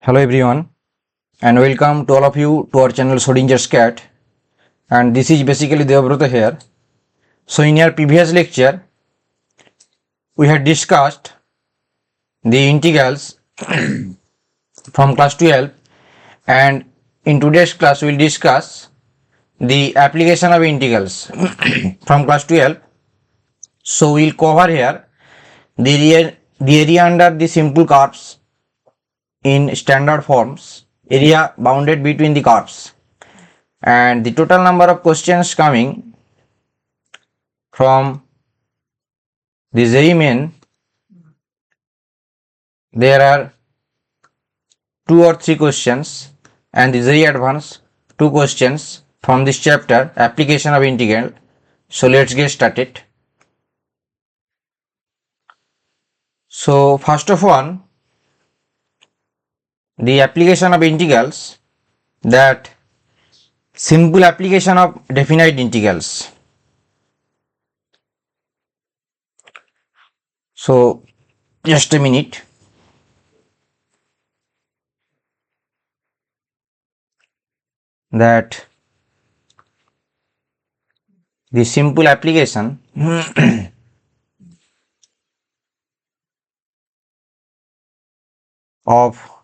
Hello everyone and welcome to all of you to our channel Schrödinger's cat, and this is basically Devabrata here. So in our previous lecture we had discussed the integrals from class 12, and in today's class we will discuss the application of integrals from class 12. So we will cover here the area under the simple curves in standard forms, area bounded between the curves, and the total number of questions coming from the JEE Main. There are 2 or 3 questions, and the JEE Advanced 2 questions from this chapter, application of integral. So let's get started. So first of all, the application of integrals, that simple application of definite integrals. So just a minute. That the simple application of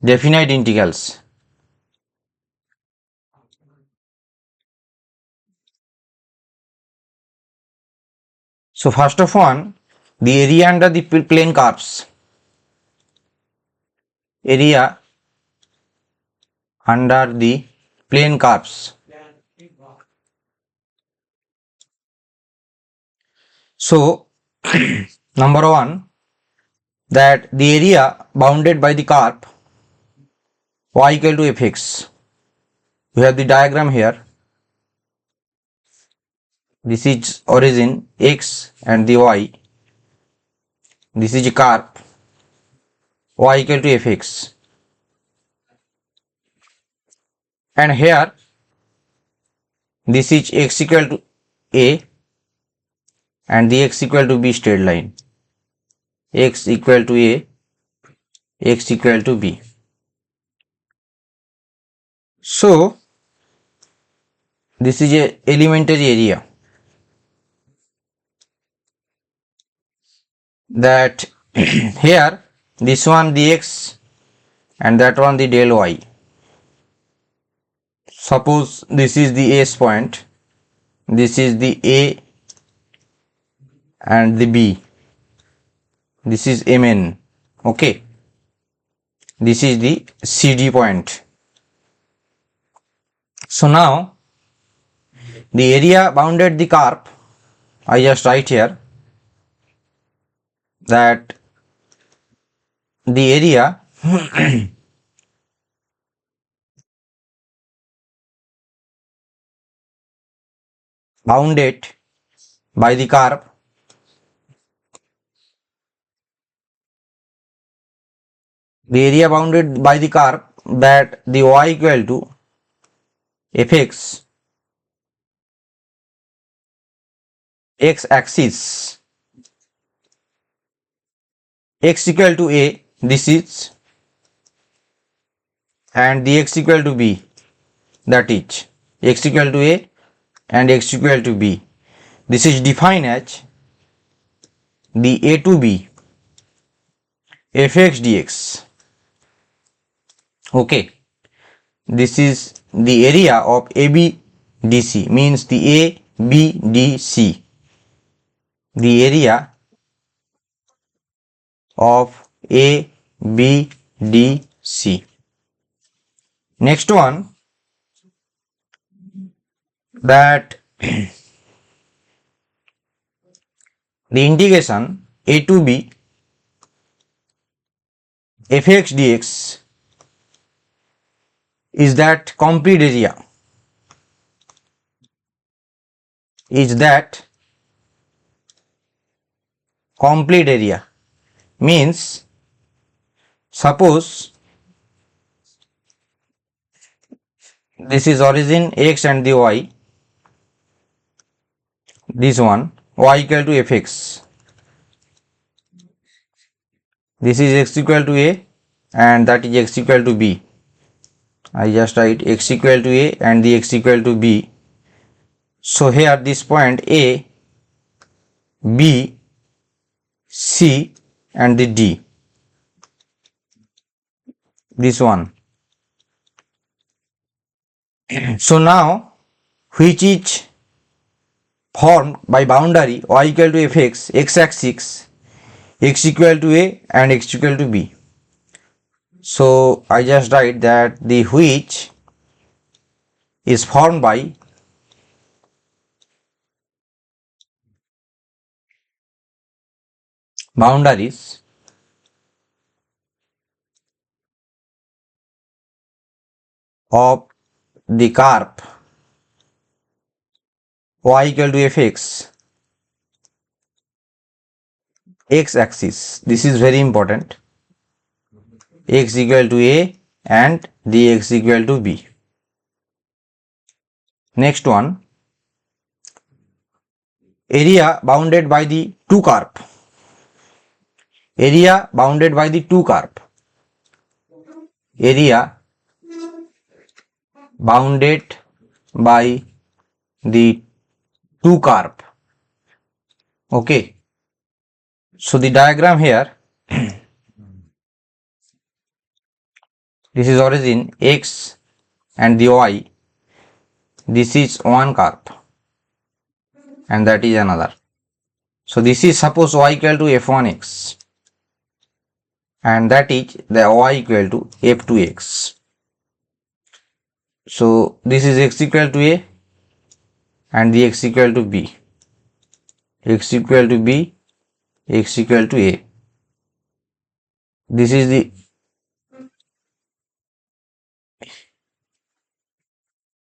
definite integrals. So first of all, the area under the plane curves. Area under the plane curves. So number 1, that the area bounded by the curve y equal to fx. We have the diagram here. This is origin x and the y. This is a curve y equal to fx, and here this is x equal to a and the x equal to b straight line. X equal to a, x equal to b. So this is a elementary area, that here this one the x and that one the del y. Suppose this is the S point, this is the A and the B, this is MN, okay, this is the CD point. So now the area bounded the curve, I just write here that the area bounded by the curve that the y equal to fx, x axis, x equal to a, this is, and the x equal to b, that is x equal to a and x equal to b. This is defined as the a to b fx dx. Okay, this is the area of ABDC, means the ABDC, the area of ABDC. Next one, that the integration a to b fx dx is that complete area, means suppose this is origin x and the y, this one y equal to fx, this is x equal to a and that is x equal to b. I just write x equal to a and the x equal to b. So here this point a, b, c and the d, this one. So now which is formed by boundary y equal to fx, x-axis, x equal to a and x equal to b. So I just write that the which is formed by boundaries of the curve y equal to fx, x-axis, this is very important, x equal to a and the x equal to b. Next one, area bounded by the two curve, area bounded by the two curve, area bounded by the two curve. Okay, so the diagram here, this is origin x and the y, this is one curve and that is another. So this is suppose y equal to f1x and that is the y equal to f2x. So this is x equal to a and the x equal to b, x equal to b, x equal to a. This is the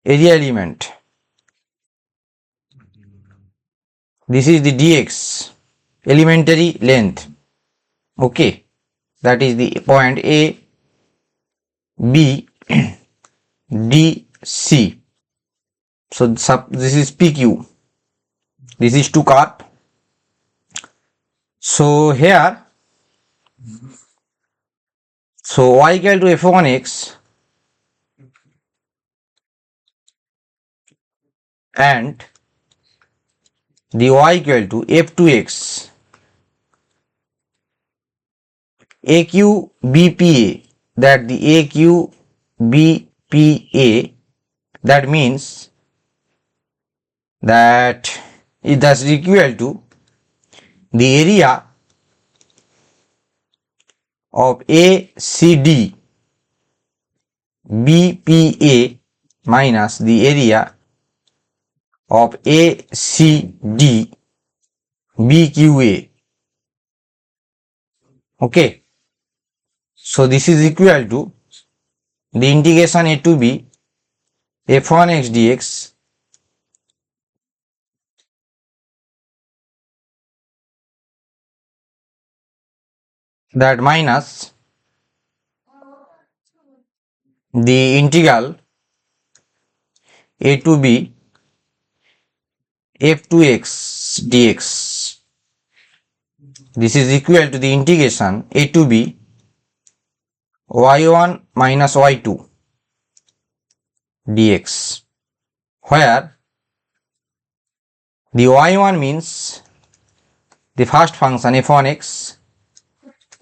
area element. This is the dx, elementary length. Okay, that is the point A, B, D, C. So this is PQ. This is two curve. So here, so y equal to f1x and the y equal to f2x, AQ BPA, that the AQ BPA, that means that it is equal to the area of ACD BPA minus the area of ACD BQA. Okay, so this is equal to the integration a to b f1x dx that minus the integral a to b f2x dx. This is equal to the integration a to b y1 minus y2 dx, where the y1 means the first function f1x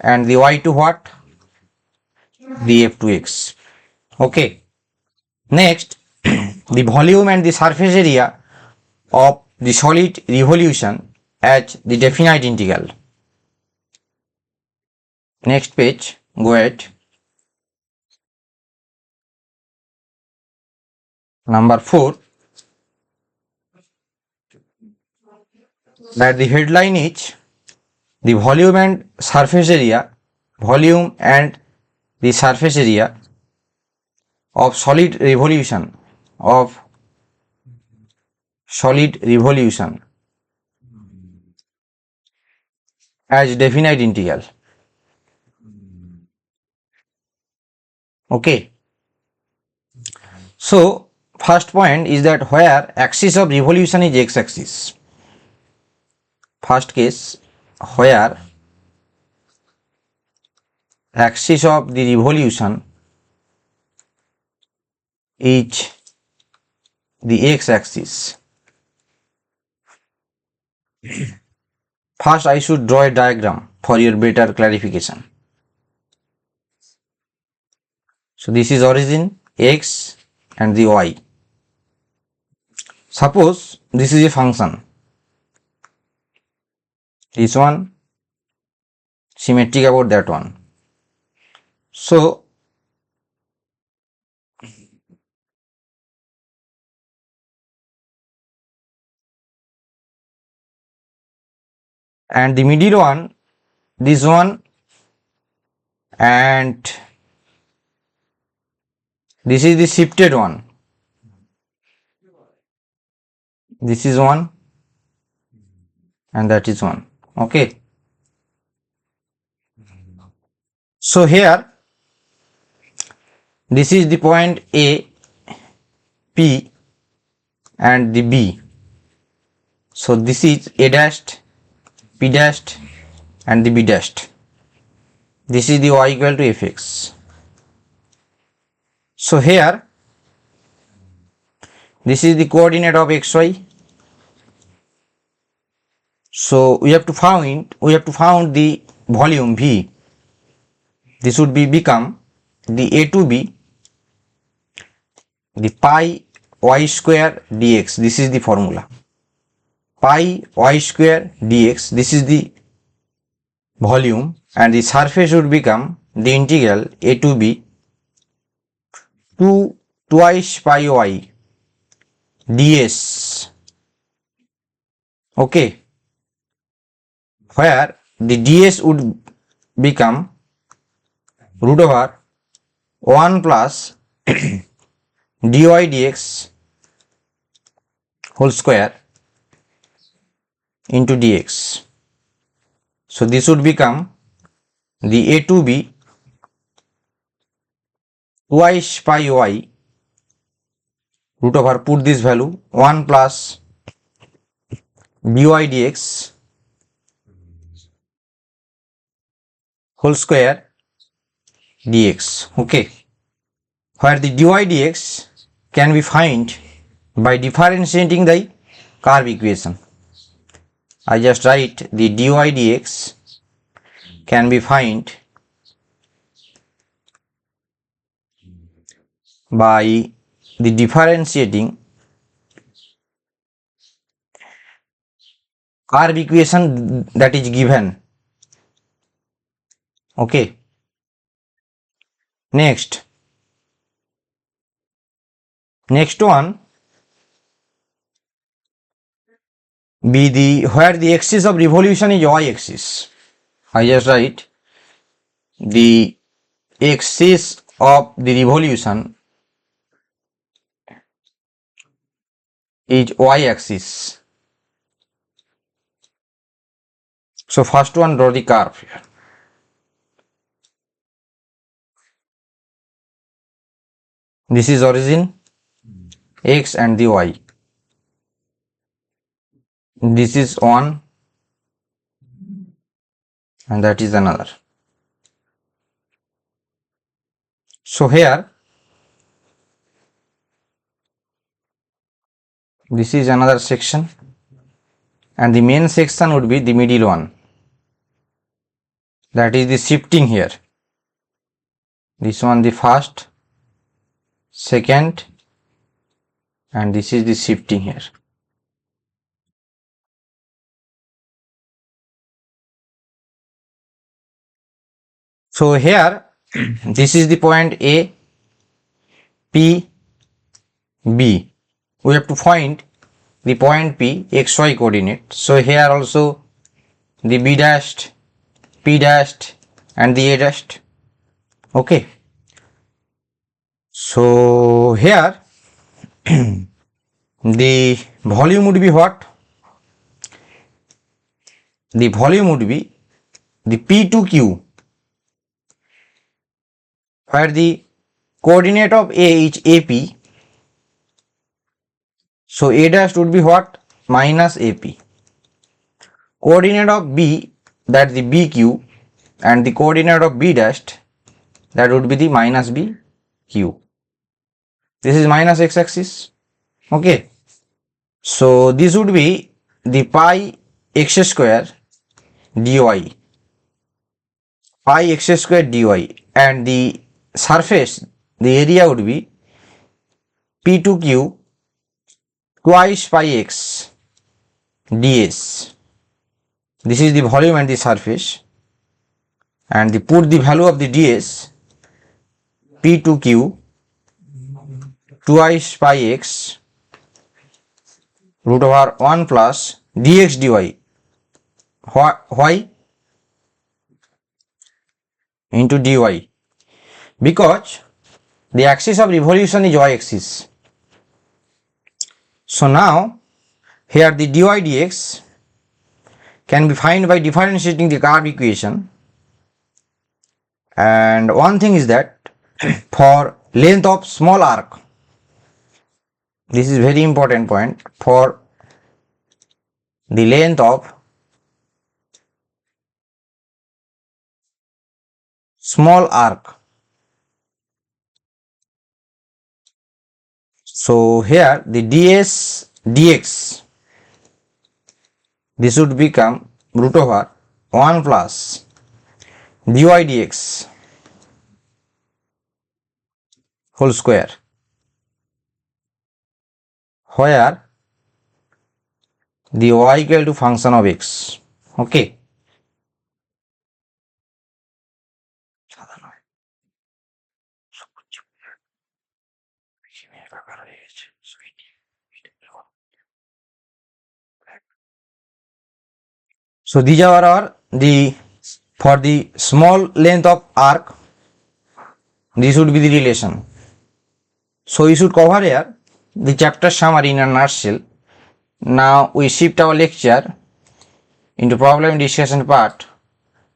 and the y2 what? The f2x. Okay, next the volume and the surface area of the solid revolution as the definite integral. Next page, go ahead. Number 4, that the headline is the volume and surface area, volume and the surface area of solid revolution, of solid revolution as definite integral. Okay, so first point is that where axis of revolution is x-axis. First case, where axis of the revolution is the x-axis. First I should draw a diagram for your better clarification. So this is origin x and the y. Suppose this is a function. This one symmetric about that one. So and the middle one, this one, and this is the shifted one. This is one and that is one. Okay. So here this is the point A, P and the B. So this is A dashed, P dashed and the B dashed. This is the y equal to fx. So here this is the coordinate of xy. So we have to find the volume V. This would be become the A to B, the pi y square dx. This is the formula. Pi y square dx. This is the volume, and the surface would become the integral A to B 2 twice pi y ds. Okay, where the ds would become root over 1 plus dy dx whole square into dx. So this would become the A to B twice pi y root over, put this value, 1 plus dy dx whole square dx. Okay, where the dy dx can be found by differentiating the curve equation. I just write the dy dx can be found by the differentiating curve equation that is given. Okay, next one be the where the axis of revolution is y axis. I just write the axis of the revolution is y axis. So first one, draw the curve here. This is origin x and the y. This is one and that is another. So here this is another section and the main section would be the middle one, that is the shifting here. This one the first, second, and this is the shifting here. So here this is the point A, P, B. We have to find the point P xy coordinate. So here also the B dashed, P dashed and the A dashed. Okay, so here the volume would be what? The volume would be the P to Q, where the coordinate of A is AP. So A dash would be what? Minus AP. Coordinate of B, that the BQ, and the coordinate of B dash that would be the minus b q. This is minus x-axis. Okay. So this would be the pi x square dy. Pi x square dy, and the surface, the area would be p2q twice pi x ds. This is the volume and the surface, and the put the value of the ds p2q twice pi x root over 1 plus dx dy. Why? Into dy, because the axis of revolution is y-axis. So now here the dy dx can be found by differentiating the curve equation, and one thing is that for length of small arc, this is very important point, for the length of small arc. So here the ds dx, this would become root over 1 plus dy dx whole square, where the y equal to function of x. Okay. So these are our for the small length of arc, this would be the relation. So we should cover here the chapter summary in a nutshell. Now we shift our lecture into problem discussion part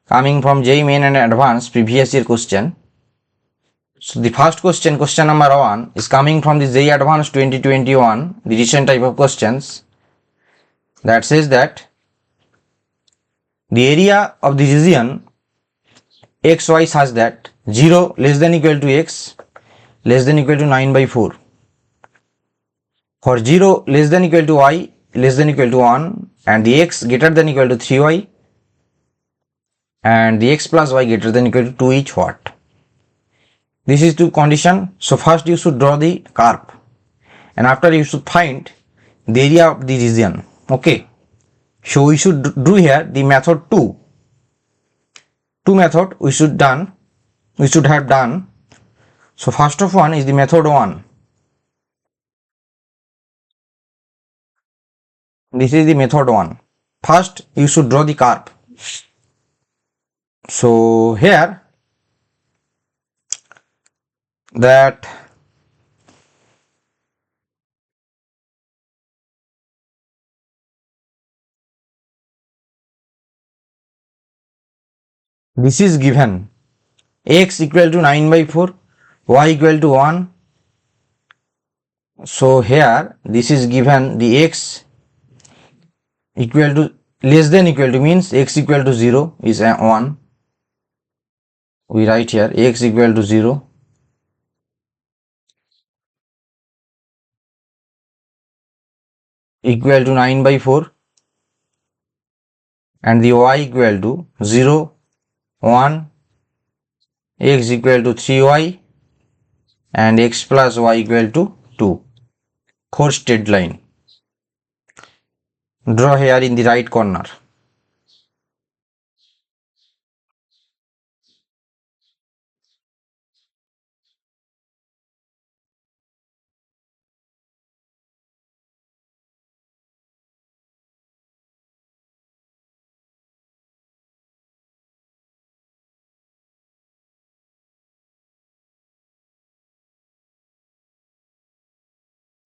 coming from JEE Main and Advanced previous year question. So the first question number 1, is coming from the JEE Advanced 2021, the recent type of questions, that says that the area of the region xy such that 0 less than equal to x less than equal to 9 by 4. For 0 less than equal to y less than equal to 1, and the x greater than equal to 3y, and the x plus y greater than equal to 2 each, what? This is the condition. So first you should draw the curve, and after you should find the area of the region. Okay. So we should do here the method 2. Two method we should have done. So first of one is the method 1. This is the method 1. First you should draw the curve. So here that this is given x equal to 9 by 4, y equal to 1. So here this is given the x equal to less than equal to, means x equal to 0 is 1. We write here x equal to 0. Equal to 9 by 4, and the y equal to 0, 1, x equal to 3y, and x plus y equal to 2. 4 straight line. Draw here in the right corner.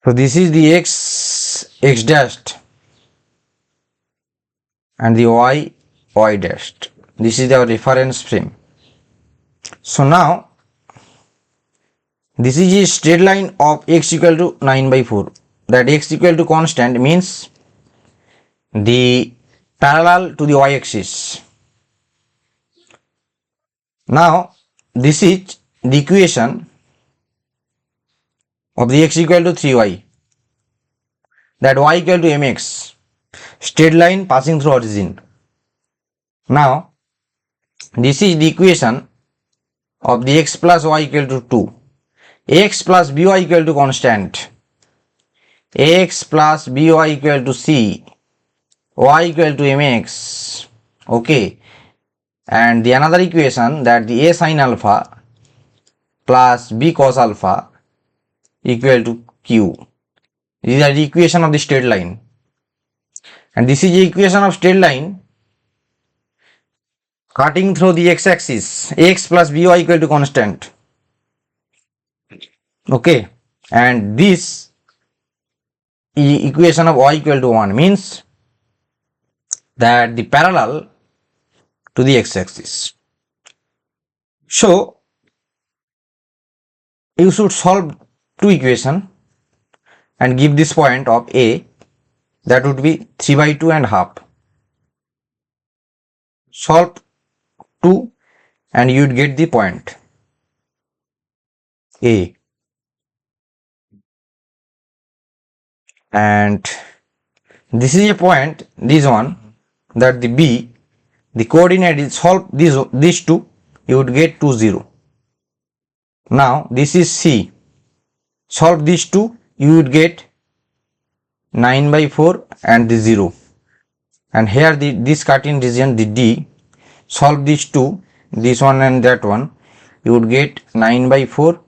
So this is the x dashed, and the y dashed. This is our reference frame. So now this is a straight line of x equal to 9 by 4. That x equal to constant means the parallel to the y axis. Now this is the equation of the x equal to 3y, that y equal to mx, straight line passing through origin. Now this is the equation of the x plus y equal to 2, ax plus by equal to constant, ax plus by equal to c, y equal to mx. Okay, and the another equation, that the a sin alpha plus b cos alpha equal to q. These are the equation of the straight line, and this is the equation of straight line cutting through the x-axis, ax plus by equal to constant. Okay, and this equation of y equal to 1 means that the parallel to the x-axis. So you should solve two equation and give this point of a, that would be 3 by 2 and half. Solve 2 and you would get the point a, and this is a point, this one, that the b, the coordinate is, solve these two, you would get 2 0. Now this is c, solve these two, you would get 9 by 4 and the 0, and here this cutting region, the d, solve these two, this one and that one, you would get 9 by 4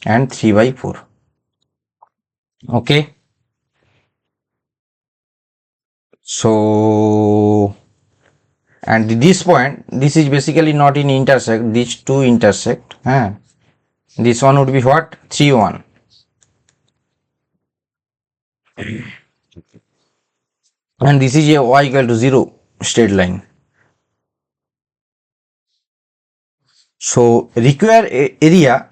and 3 by 4. Okay, so, and this point, this is basically not in intersect, these two intersect. This one would be what? 3 1. And this is a y equal to 0 straight line. So required area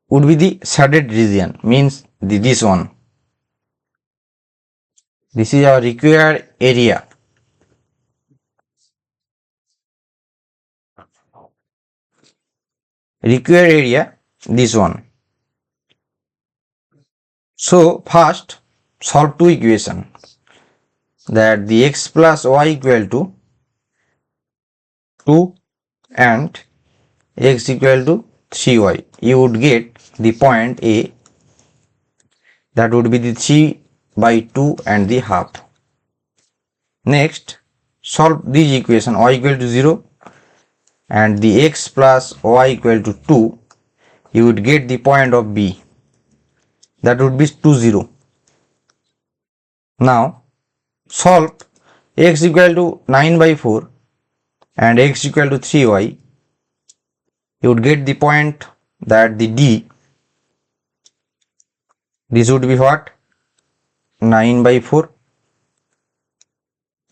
would be the shaded region, means this one. This is our required area. Required area, this one. So first solve two equation, that the x plus y equal to 2 and x equal to 3y. You would get the point a, that would be the 3 by 2 and the half. Next solve this equation, y equal to 0 and the x plus y equal to 2, you would get the point of b, that would be 2 0. Now solve x equal to 9 by 4 and x equal to 3y, you would get the point, that the d, this would be what? 9 by 4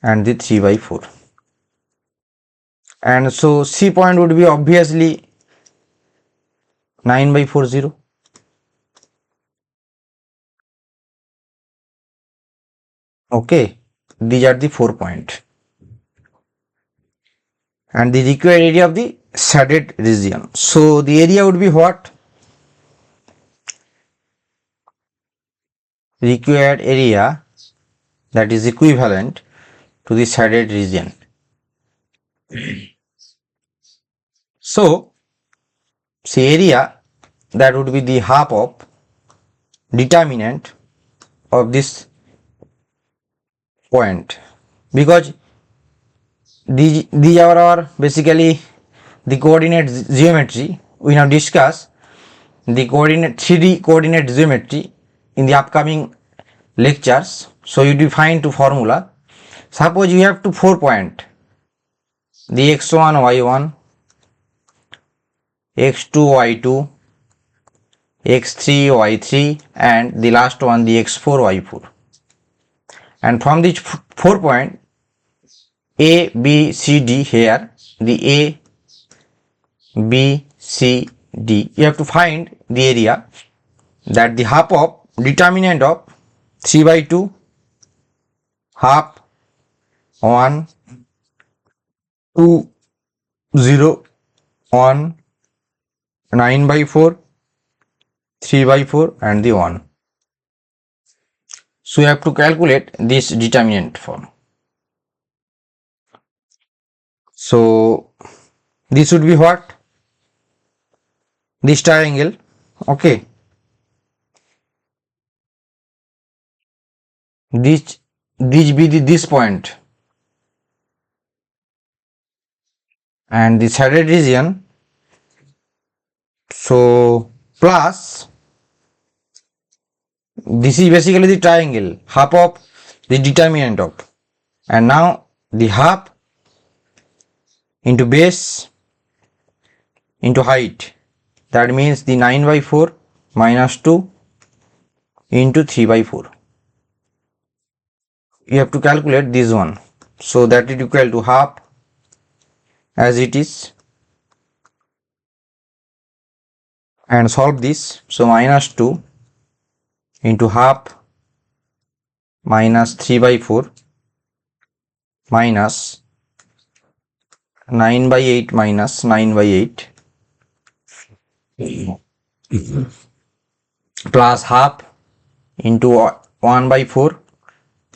and the 3 by 4. And so c point would be obviously 9 by 4 0. Okay, these are the 4 points. And the required area of the shaded region. So the area would be what? Required area that is equivalent to the shaded region. So say area, that would be the half of determinant of this point, because these are our basically the coordinate geometry. We now discuss the coordinate 3D coordinate geometry in the upcoming lectures. So you define two formula. Suppose you have two 4 point, the x1 y1, x2 y2, x3 y3, and the last one the x4 y4. And from these 4 point A, B, C, D, here the A, B, C, D, you have to find the area, that the half of determinant of 3 by 2, half 1, 2, 0, 1, 9/4, 3/4 and the 1. So you have to calculate this determinant form. So this would be what? This triangle, okay. This be this point, and the shaded region. So plus this is basically the triangle, half of the determinant of, and now the half into base into height. That means the 9/4 minus 2 into 3/4. You have to calculate this one. So that is equal to half as it is, and solve this. So minus 2 into half minus 3/4 minus 9/8 minus 9/8 plus half into 1/4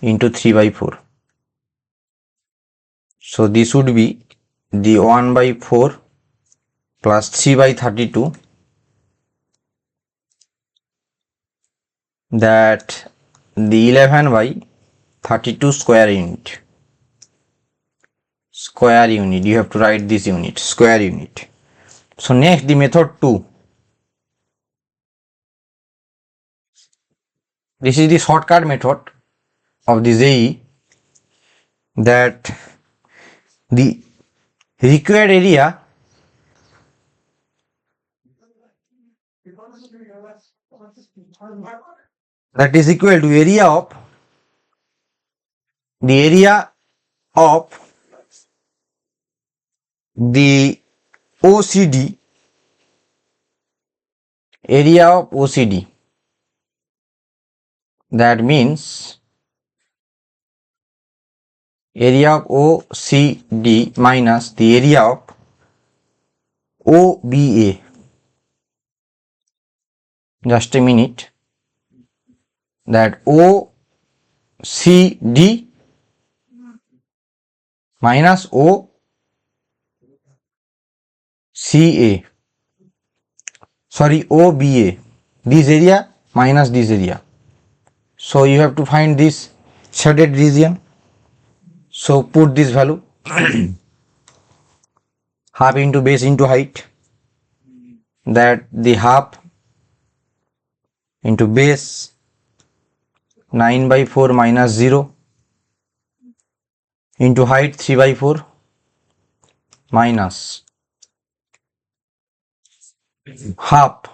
into 3/4. So this would be the 1/4 plus 3/32, that the 11/32 square unit. Square unit, you have to write this unit, square unit. So next, the method 2. This is the shortcut method of the JEE, that the required area that is equal to area of the OCD, area of OCD. That means area of OCD minus the area of OBA. Just a minute. That OCD minus OCA. Sorry, OBA. This area minus this area. So you have to find this shaded region. So put this value half into base into height, that the half into base 9/4 minus 0 into height 3/4 minus half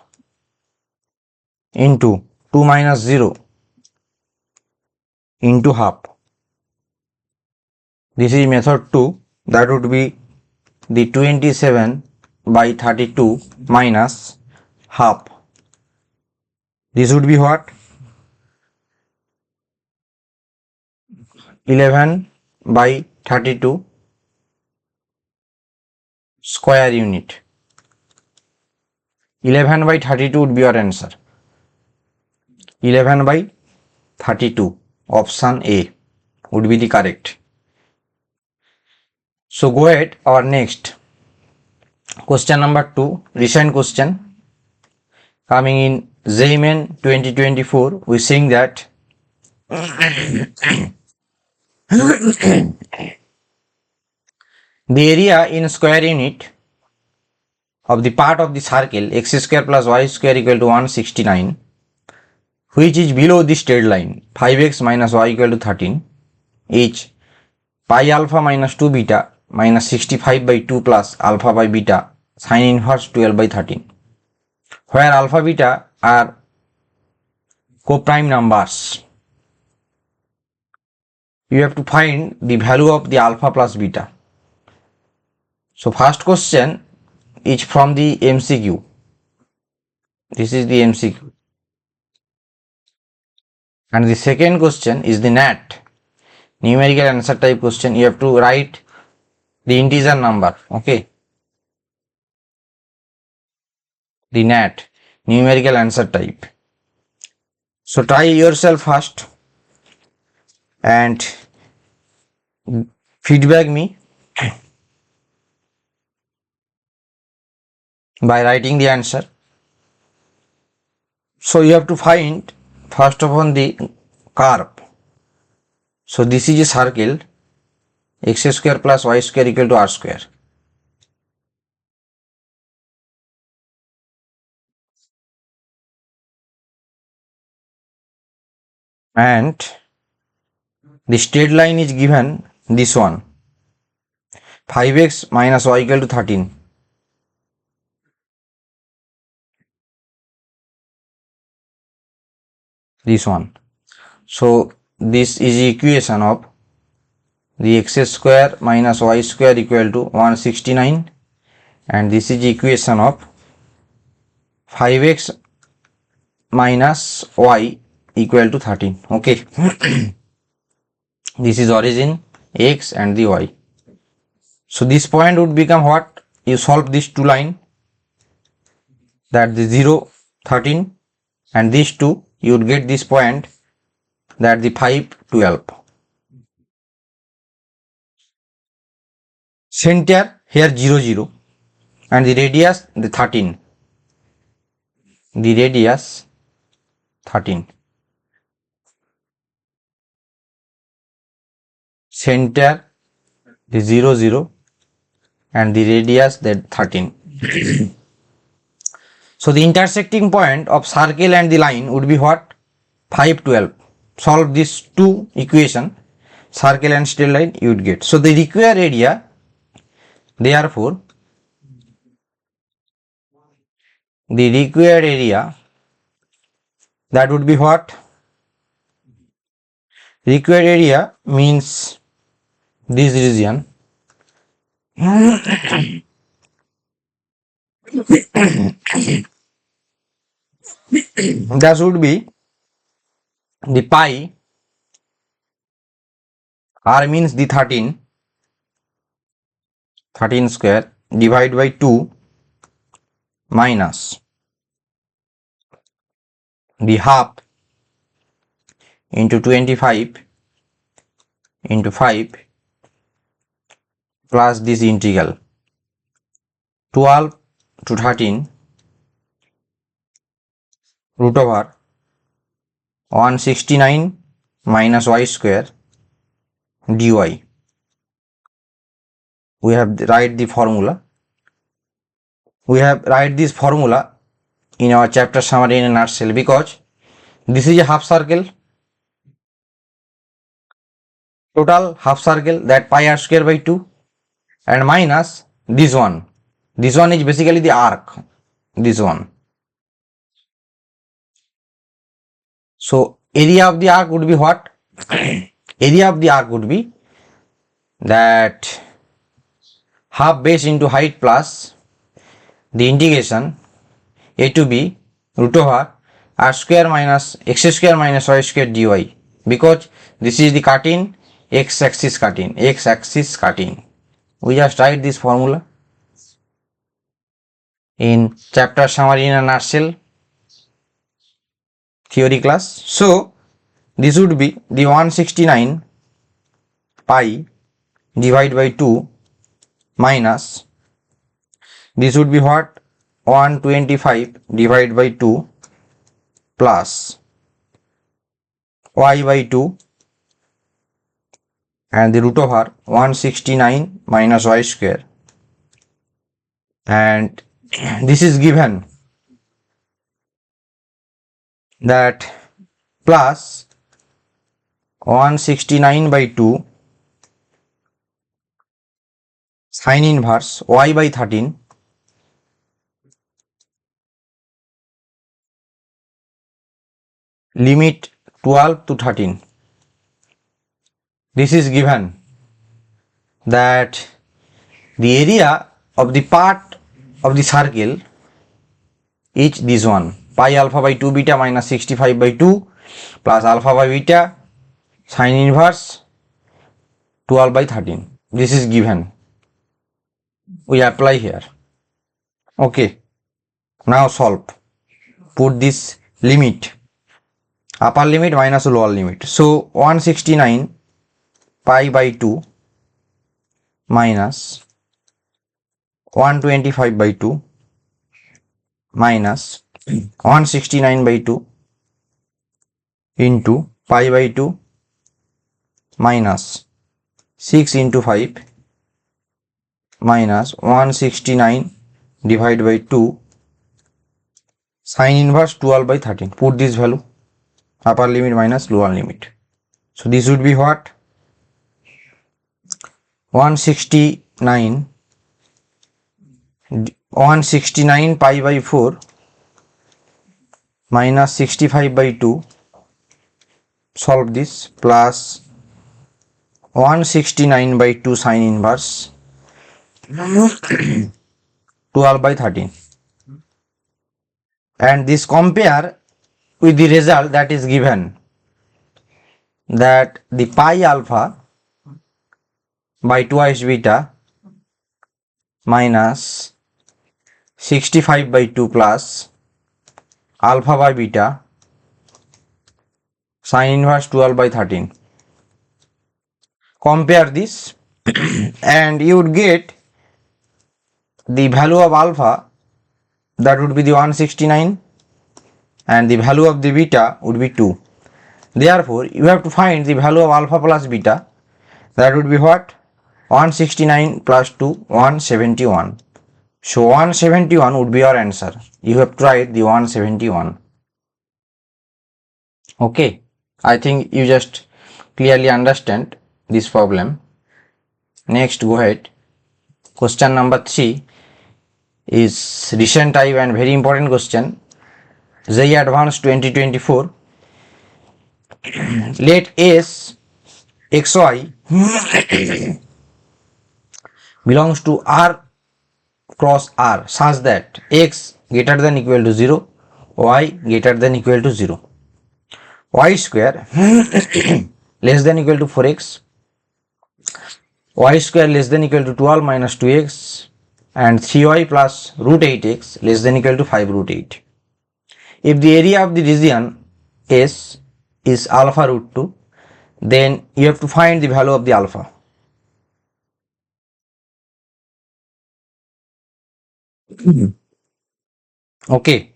into 2 minus 0 into half. This is method 2. That would be the 27/32 minus half. This would be what? 11/32 square unit. 11/32 would be your answer. 11/32, option A would be the correct. So go ahead, our next question number 2, recent question coming in JEE Main 2024. We saying that the area in square unit of the part of the circle x square plus y square equal to 169, which is below the straight line 5x minus y equal to 13, is pi alpha minus 2 beta minus 65/2 plus alpha by beta sin inverse 12/13, where alpha beta are co-prime numbers. You have to find the value of the alpha plus beta. So first question is from the MCQ. This is the MCQ. And the second question is the NAT, numerical answer type question. You have to write the integer number. Okay. the NAT, numerical answer type. So try yourself first and feedback me by writing the answer. So you have to find first of all the curve. So this is a circle, x square plus y square equal to r square. And the straight line is given this one, 5x minus y equal to 13. This one. So this is the equation of the x square minus y square equal to 169, and this is the equation of 5x minus y equal to 13. Okay. This is origin x and the y. So this point would become what? You solve these two line, that the 0, 13, and these two, you would get this point, that the 5, 12. Center here 0, 0, and the radius the 13. The radius 13. Center the 0, 0, and the radius that 13. So the intersecting point of circle and the line would be what? 5, 12. Solve these two equation, circle and straight line, you would get. So the required area, therefore the required area, that would be what? Required area means this region. That would be the pi, r means the 13 square, divided by 2 minus the half into 25 into 5 plus this integral 12 to 13 root over 169 minus y square dy. We have write the formula. We have write this formula in our chapter summary in a nutshell, because this is a half circle, total half circle, that pi r square by 2, and minus this one. This one is basically the arc, this one. So area of the arc would be what? Area of the arc would be that half base into height plus the integration a to b root over r square minus x square minus y square dy, because this is the cutting, x axis cutting, x axis cutting. We just write this formula in chapter summary in a nutshell, theory class. So this would be the 169 pi divided by 2 minus this would be what? 125 divided by 2 plus y by 2 and the root over 169 minus y square, and this is given that plus 169 by 2 sin inverse y by 13 limit 12 to 13. This is given that the area of the part of the circle is this one, pi alpha by 2 beta minus 65 by 2 plus alpha by beta sin inverse 12 by 13. This is given. We apply here. Okay. Now solve. Put this limit, upper limit minus lower limit. So 169 pi by 2 minus 125 by 2 minus 169 by 2 into pi by 2 minus 6 into 5 minus 169 divided by 2 sin inverse 12 by 13. Put this value, upper limit minus lower limit. So this would be what? 169 pi by 4 minus 65 by 2, solve this, plus 169 by 2 sin inverse 12 by 13, and this compare with the result that is given, that the pi alpha by twice beta minus 65 by 2 plus alpha by beta sin inverse 12 by 13. Compare this and you would get the value of alpha, that would be the 169, and the value of the beta would be 2. Therefore, you have to find the value of alpha plus beta, that would be what? 169 plus 2, 171. So 171 would be your answer. You have tried the 171. Okay, I think you just clearly understand this problem. Next, go ahead. Question number 3 is recent type and very important question. JEE Advanced 2024. Let S xy belongs to R cross R such that x greater than equal to 0, y greater than equal to 0, y square less than equal to 4x, y square less than equal to 12 minus 2x, and 3y plus root 8x less than equal to 5 root 8. If the area of the region S is alpha root 2, then you have to find the value of the alpha. Okay.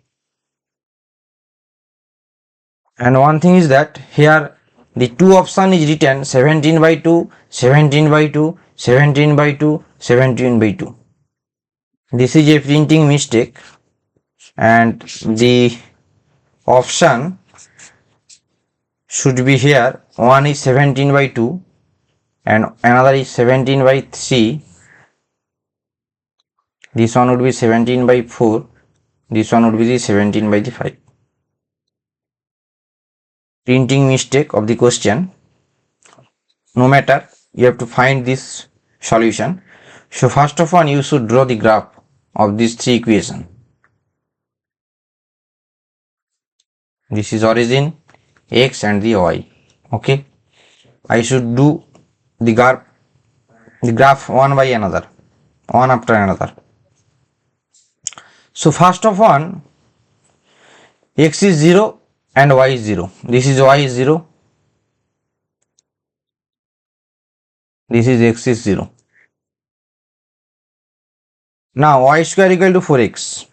And one thing is that here the two option is written 17 by 2, 17 by 2, 17 by 2, 17 by 2. This is a printing mistake, and the option should be here. One is 17 by 2 and another is 17 by 3. This one would be 17 by 4. This one would be the 17 by the 5. Printing mistake of the question. No matter, you have to find this solution. So first of all, you should draw the graph of these three equations. This is origin, x and the y. Okay, I should do the graph one by another, one after another. So first of all, x is 0 and y is 0. This is y is 0. This is x is 0. Now y square equal to 4x.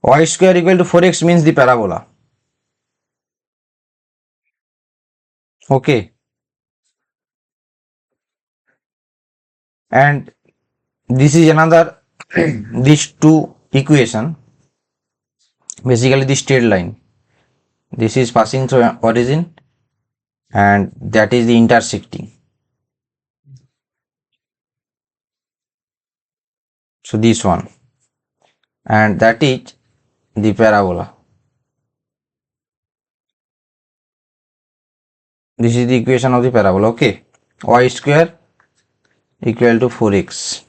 Y square equal to 4x means the parabola. Okay. And this is another these two equation, basically the straight line. This is passing through origin and that is the intersecting. So this one, and that is the parabola. This is the equation of the parabola. Okay, y square equal to 4x,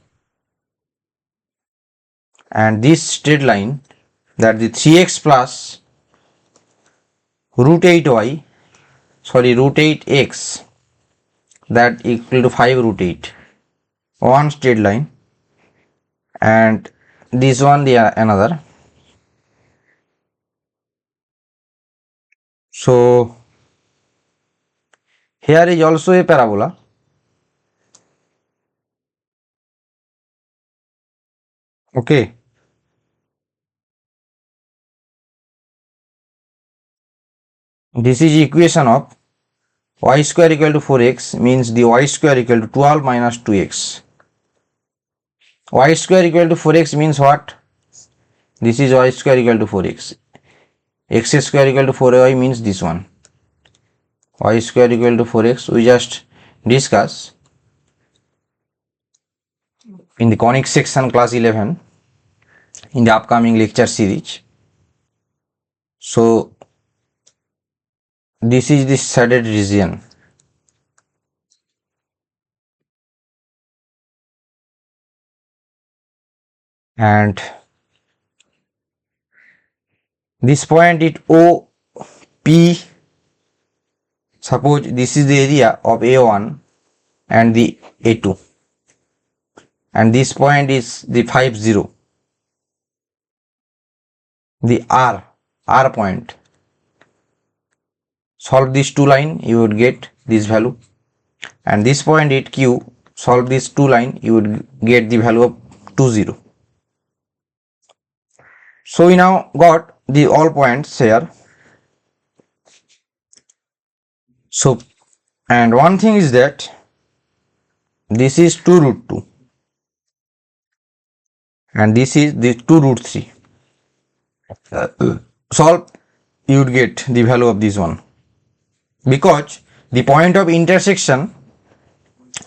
and this straight line, that the 3x plus root 8y, sorry, root 8x, that equal to 5 root 8, one straight line, and this one the another. So here is also a parabola. Okay. This is equation of y square equal to 4x means the y square equal to 12 minus 2x. Y square equal to 4x means what? This is y square equal to 4x. X square equal to 4y means this one. Y square equal to 4x we just discuss in the conic section class 11 in the upcoming lecture series. So this is the shaded region. And this point is O P. Suppose this is the area of A1 and the A2, and this point is the 50, the R point. Solve these two line, you would get this value, and this point is Q. Solve these two line, you would get the value of 20. So we now got the all points here. So, and one thing is that this is 2 root 2 and this is the 2 root 3. Solve, you would get the value of this one, because the point of intersection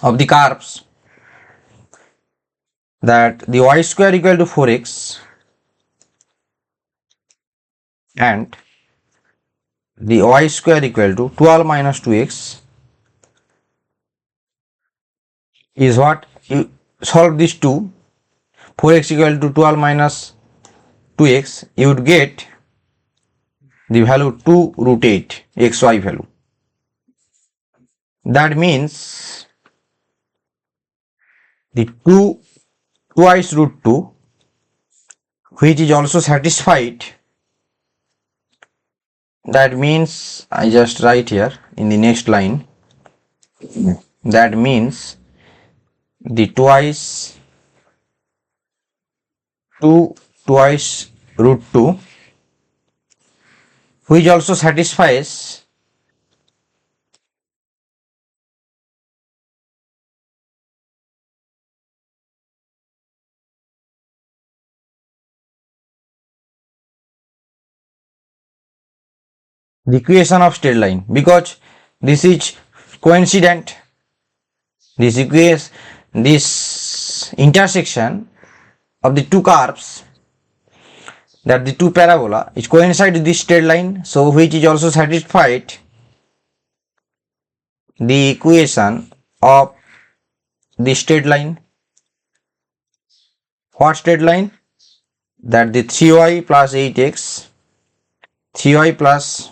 of the curves, that the y square equal to 4x and the y square equal to 12 minus 2x is what? You solve these two, 4x equal to 12 minus 2x, you would get the value 2 root 8 xy value. That means the 2 twice root 2, which is also satisfied. That means I just write here in the next line, that means the 2 twice root 2, which also satisfies the equation of straight line, because this is coincident. This equation, this intersection of the two curves, that the two parabola is coincide with this straight line, so which is also satisfied the equation of the straight line. What straight line? That the 3y plus 8x, 3y plus,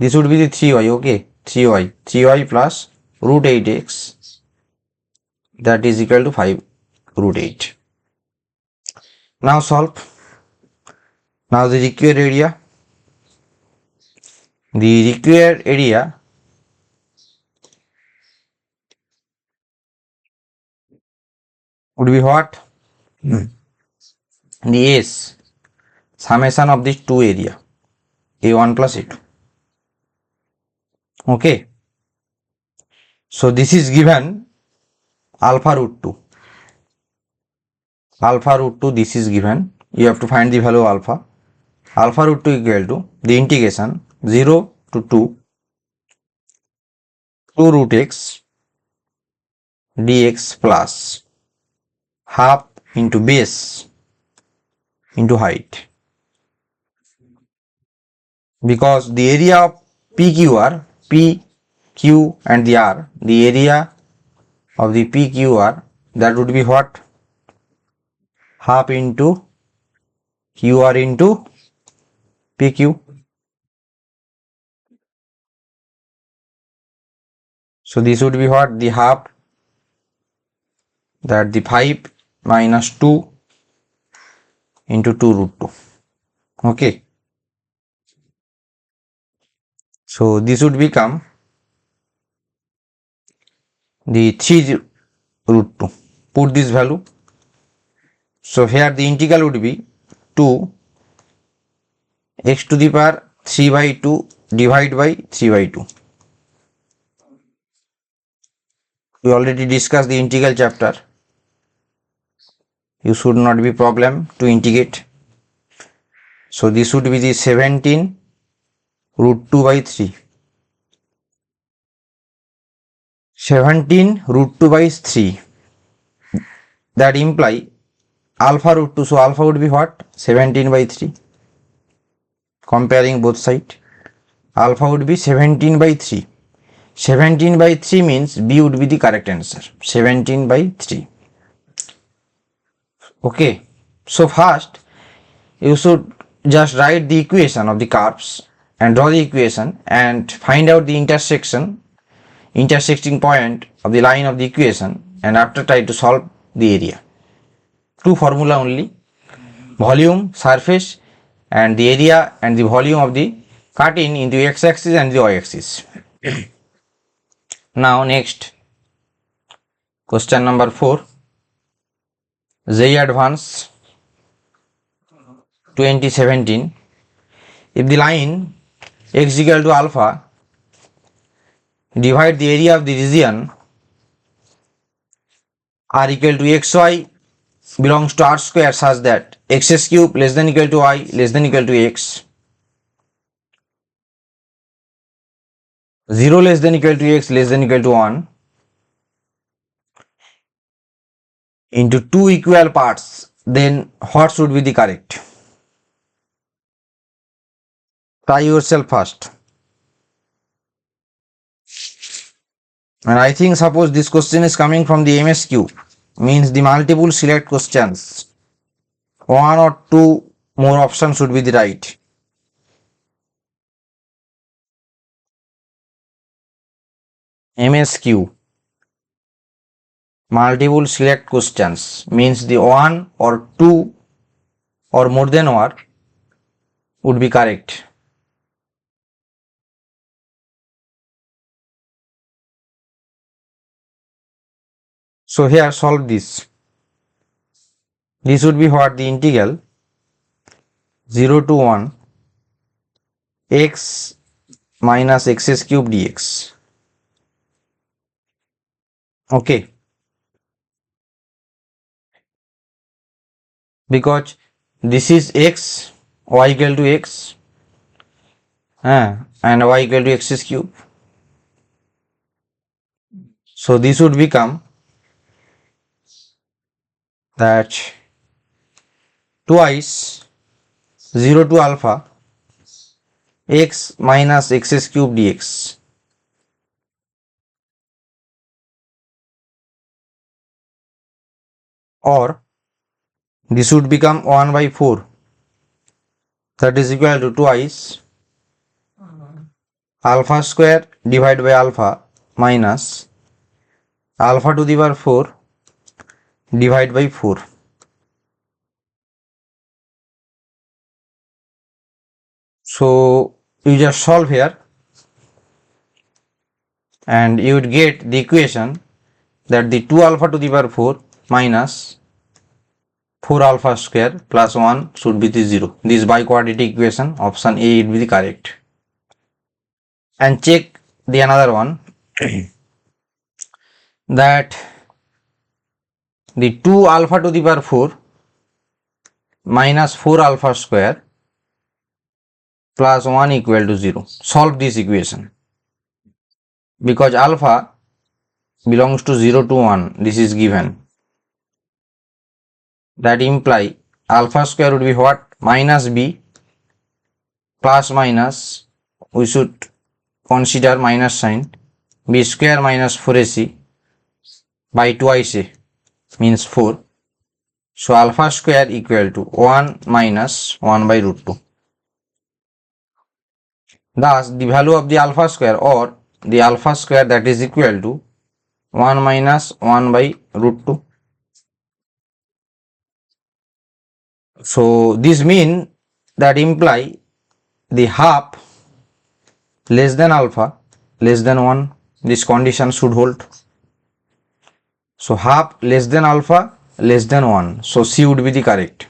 this would be the 3y, okay, 3y plus root 8x, that is equal to 5 root 8. Now solve. Now the required area. The required area would be what? The S, summation of these two area, A1 plus A2. Okay. So this is given alpha root 2. Alpha root 2, this is given. You have to find the value of alpha. Alpha root 2 equal to the integration 0 to 2 root x dx plus half into base into height, because the area of PQR, P, Q and the R, the area of the PQR, that would be what? Half into QR into PQ. So this would be what? The half, that the 5 minus 2 into 2 root 2. Okay. So this would become the 3 root 2. Put this value. So here the integral would be 2 x to the power 3 by 2 divided by 3 by 2. We already discussed the integral chapter. You should not be problem to integrate. So this would be the 17 root 2 by 3. 17 root 2 by 3. That imply alpha root 2. So alpha would be what? 17 by 3. Comparing both sides. Alpha would be 17 by 3. 17 by 3 means B would be the correct answer. 17 by 3. Okay. So first you should just write the equation of the curves and draw the equation and find out the intersecting point of the line of the equation, and after try to solve the area. Two formula only: volume, surface, and the area and the volume of the cutting into x-axis and the y-axis. Now next, question number 4, JEE Advanced 2017. If the line x equal to alpha divide the area of the region r equal to xy belongs to r square such that x cube less than equal to y less than equal to x, 0 less than equal to x less than equal to 1 into 2 equal parts, then what should be the correct? Try yourself first. And I think suppose this question is coming from the MSQ, means the multiple select questions. 1 or 2 more options should be the right. MSQ, multiple select questions, means the 1 or 2 or more than 1 would be correct. So here solve this. This would be what? The integral 0 to 1 x minus x cube dx. Okay. Because this is x, y equal to x, and y equal to x cube. So this would become that twice 0 to alpha x minus x cube dx, or this would become 1 by 4, that is equal to twice alpha square divided by alpha minus alpha to the power 4 divided by 4. So you just solve here and you would get the equation that the 2 alpha to the power 4 minus 4 alpha square plus 1 should be the 0. This biquadratic equation, option A would be the correct. And check the another one that the 2 alpha to the power 4 minus 4 alpha square plus 1 equal to 0. Solve this equation. Because alpha belongs to 0 to 1, this is given. That imply alpha square would be what? Minus b plus minus, we should consider minus sign, b square minus 4ac by twice a means 4. So alpha square equal to 1 minus 1 by root 2. Thus the value of the alpha square, or the alpha square, that is equal to 1 minus 1 by root 2. So this means that imply the half less than alpha less than 1, this condition should hold. So half less than alpha less than 1, so C would be the correct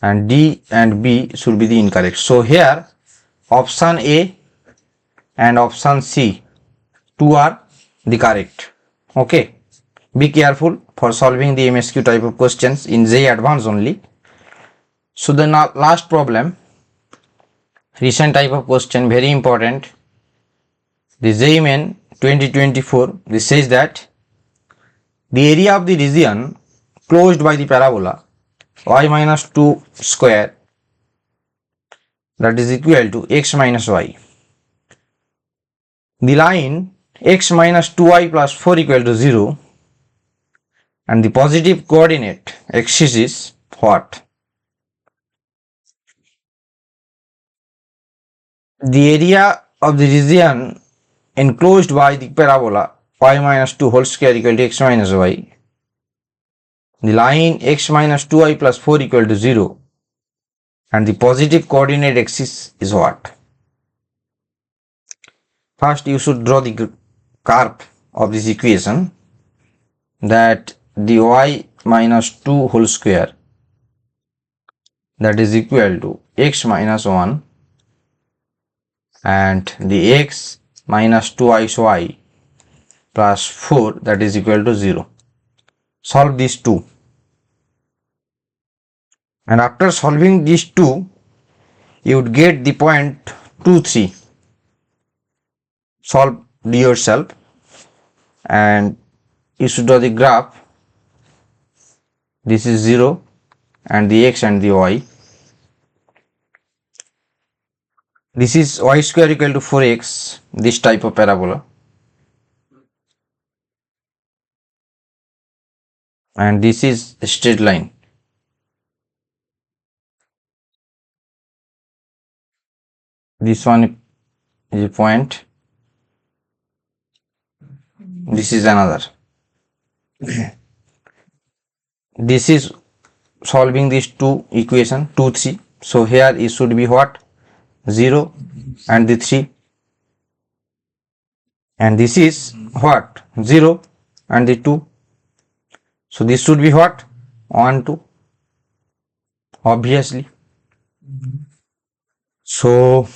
and D and B should be the incorrect. So here option A and option C, 2 are the correct. Okay, be careful for solving the MSQ type of questions in JEE Advanced only. So the last problem, recent type of question, very important. The JEE Main 2024, this says that the area of the region closed by the parabola y minus 2 square, that is equal to x minus y. The line x minus 2y plus 4 equal to 0 and the positive coordinate axis is what? The area of the region enclosed by the parabola y minus 2 whole square equal to x minus y. The line x minus 2y plus 4 equal to 0 and the positive coordinate axis is what? First you should draw the curve of this equation, that the y minus 2 whole square, that is equal to x minus 1 and the x minus 2y plus 4, that is equal to 0. Solve these two, and after solving these two you would get the point 2, 3. Solve yourself and you should draw the graph. This is 0 and the x and the y. This is y square equal to 4x, this type of parabola, and this is a straight line. This one is a point, this is another. This is solving these two equation 2, 3. So here it should be what? 0 and the 3, and this is what? 0 and the 2. So this should be what? 1, 2, obviously. So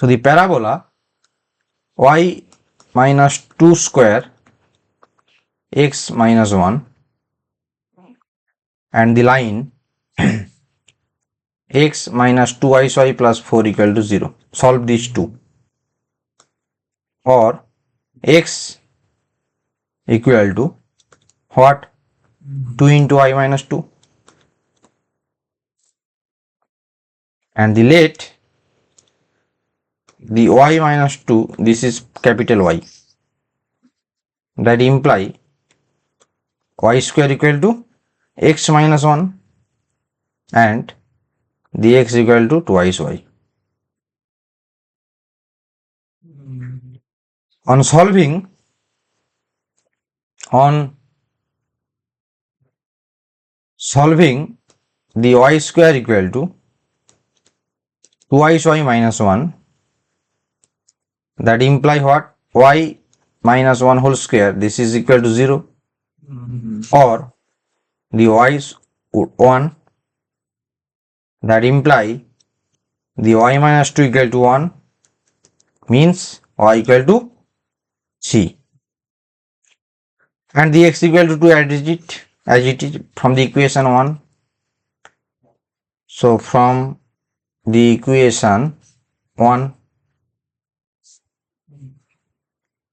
the parabola y minus 2 square x minus 1 and the line x minus 2y plus 4 equal to 0. Solve these two, or x equal to what? 2 into y minus 2, and the let the y minus 2, this is capital Y, that imply y square equal to x minus 1 and the x equal to twice y. On solving the y square equal to twice y minus 1, that imply what? Y minus 1 whole square, this is equal to 0, or the y is 1, that imply the y minus 2 equal to 1, means y equal to C, and the x equal to 2 as it is from the equation 1. So from the equation 1,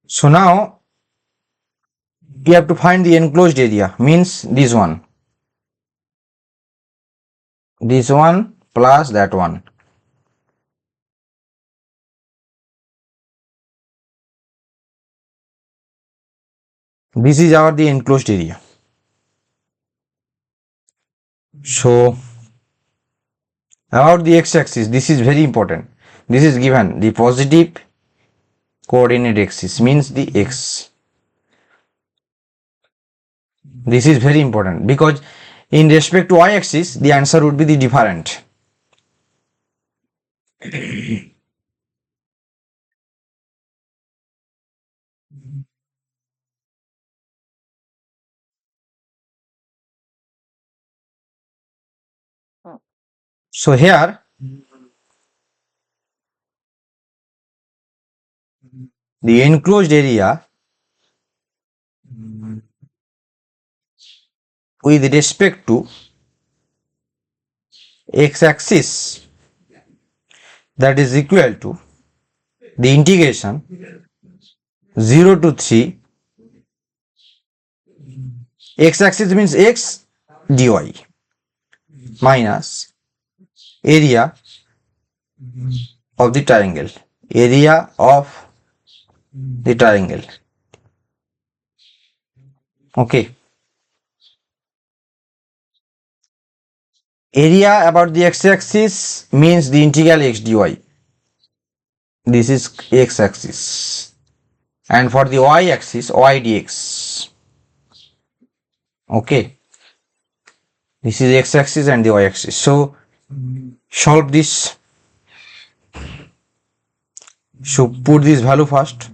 so now you have to find the enclosed area, means this one plus that one. This is our the enclosed area. So about the x-axis, this is very important. This is given the positive coordinate axis, means the x. This is very important because in respect to y-axis, the answer would be the different. So here, the enclosed area with respect to x-axis, that is equal to the integration 0 to 3, x-axis means x dy minus area of the triangle, area of the triangle. Okay. Area about the x-axis means the integral x dy. This is x-axis. And for the y-axis, y dx. Okay. This is x-axis and the y-axis. So, solve this. So, put this value first.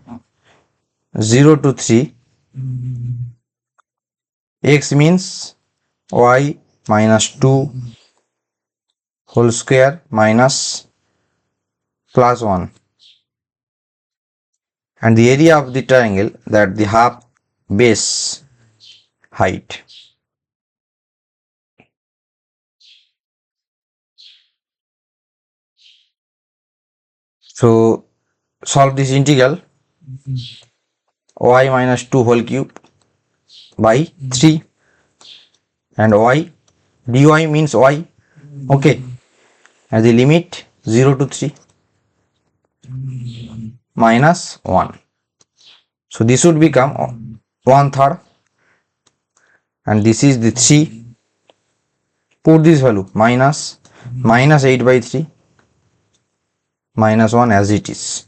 0 to 3. X means y minus 2 whole square minus plus 1. And the area of the triangle, that the half base height. So, solve this integral y minus 2 whole cube by 3 and y dy means y. Okay. And the limit 0 to 3 minus 1. So, this would become 1/3 and this is the 3. Put this value minus 8 by 3 minus 1 as it is.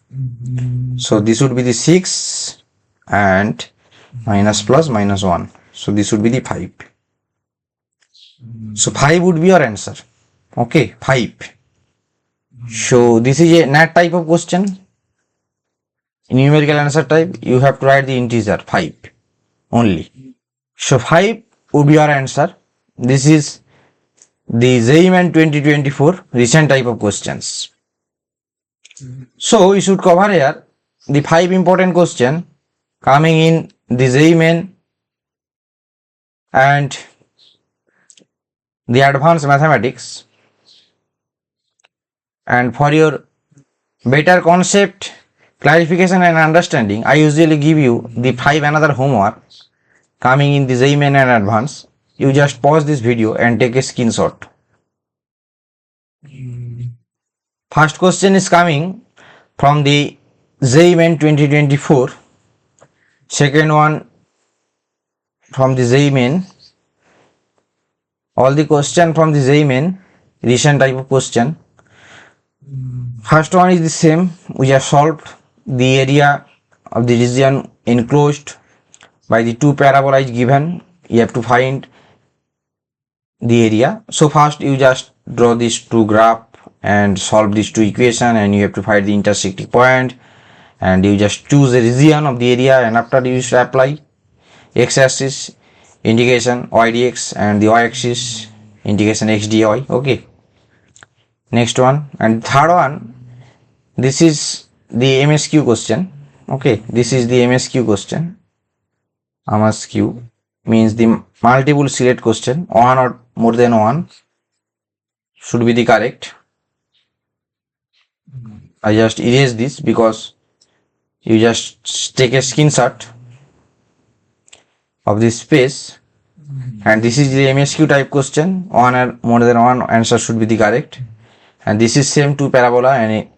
So, this would be the 6 and minus plus minus 1. So, this would be the 5. So, 5 would be your answer. Okay, 5. So, this is a NAT type of question. In numerical answer type, you have to write the integer 5 only. So, 5 would be your answer. This is the JEE Main 2024 recent type of questions. So, you should cover here the 5 important question coming in the JEE Main and the advanced mathematics. And for your better concept, clarification and understanding, I usually give you the 5 another homework coming in the JEE Main and advanced. You just pause this video and take a screenshot. First question is coming from the JEE Main 2024. Second one from the JEE Main. All the question from the JEE Main, recent type of question. First one is the same. We have solved the area of the region enclosed by the two parabola is given. You have to find the area. So first you just draw these two graph and solve these two equation, and you have to find the intersecting point, and you just choose the region of the area, and after you should apply x-axis integration y dx and the y-axis integration x dy. Okay. Next one and third one, this is the MSQ question. Okay, this is the MSQ question. MSQ means the multiple select question, one or more than one should be the correct. I just erase this because you just take a screenshot of this space, and this is the MSQ type question, one or more than one answer should be the correct. And this is same two parabola and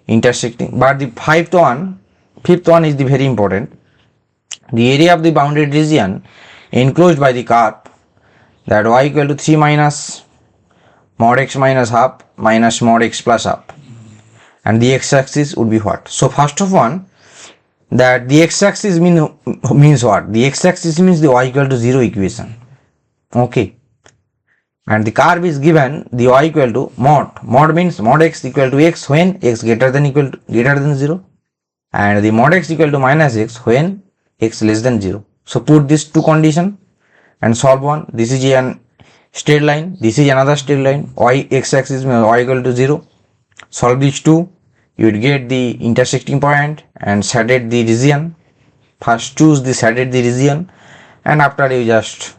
intersecting, but the fifth one is the very important. The area of the bounded region enclosed by the curve, that y equal to 3 minus mod x minus half minus mod x plus half, and the x-axis would be what? So first of one, that the x-axis means what? The x-axis means the y equal to 0 equation. Okay. And the curve is given the y equal to mod means mod x equal to x when x greater than 0, and the mod x equal to minus x when x less than 0. So put these two condition and solve one. This is an straight line, this is another straight line, y x-axis means y equal to 0. Solve these two, you would get the intersecting point and shaded the region. First choose the shaded the region, and after you just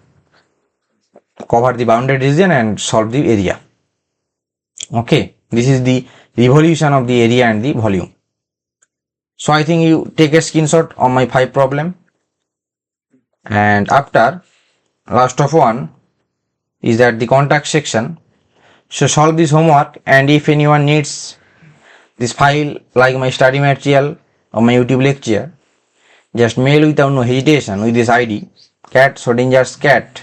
cover the bounded region and solve the area. Okay, this is the revolution of the area and the volume. So I think you take a screenshot of my 5 problem, and after last of one is that the contact section. So solve this homework, and if anyone needs this file like my study material or my YouTube lecture, just mail without no hesitation with this ID Schrodinger's cat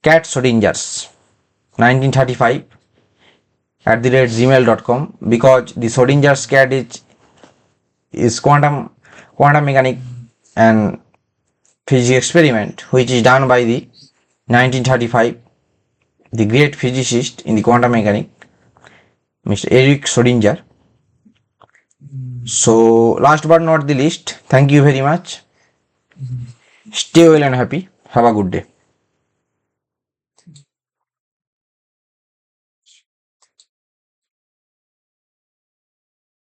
Schrodinger's 1935 @gmail.com, because the Schrodinger's cat is quantum mechanics and physics experiment which is done by the 1935 the great physicist in the quantum mechanics, Mr. Erich Schrödinger. So last but not the least, thank you very much. Stay well and happy. Have a good day.